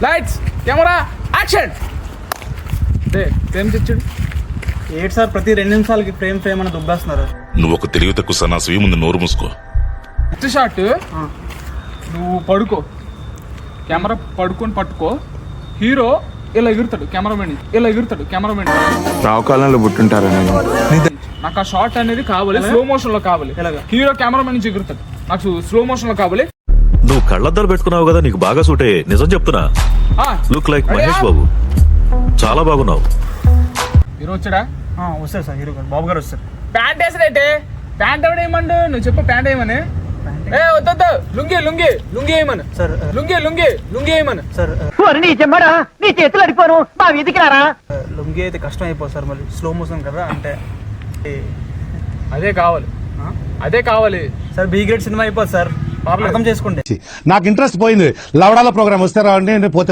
Lights camera action. Frame తెచ్చాడు ఏంటి sir ప్రతి 2 నిమిషాలకి ఫ్రేమ్ అని దుబ్బేస్తున్నారు. నువ్వు ఒక తెలివి తక్కువ సన్నాసి, ముందు నోరు మూసుకో. నెక్స్ట్ షాట్ నువ్వు పడుకో, కెమెరా పడుకొని పట్టుకో, హీరో ఇలా ఎగురుతాడు, కెమెరామెన్ రావుకాలంలో పుట్టుంటారా? నాకు ఆ షాట్ అనేది కావాలి, స్లో మోషన్ లో కావాలి. హీరో కెమెరామెన్ నుంచి ఎగురుతాడు, నాకు స్లో మోషన్ లో కావాలి. నువ్వు కళ్ళద్దాలు పెట్టుకున్నావు కదా, నీకు బాగా సూట్ అయ్యే. నిజం చెప్తున్నా, లుక్ లైక్ మహేష్ బాబు, చాలా బాగున్నావు. హీరో వచ్చాడా? వస్తారు సార్, హీరో గారు బాబు గారు వస్తారు. ప్యాంట్ వేసాడైతే ప్యాంట్ ఎవడ ఏమండు, నువ్వు చెప్పు ప్యాంట్ వేయమని. ఏ వద్దు, లుంగి వేయమను సార్, లుంగి వేయమను సార్. నీ చేతులు అడిపోను మా వీధికి రారా. లుంగి అయితే కష్టం అయిపోతుంది సార్, మళ్ళీ స్లో మోషన్ కదా అంటే అదే కావాలి సార్. బి గ్రేడ్ సినిమా అయిపోతుంది సార్, అర్థం చేసుకోండి. నాకు ఇంట్రెస్ట్ పోయింది. లవడాల ప్రోగ్రామ్ వస్తే రావండి, పోతే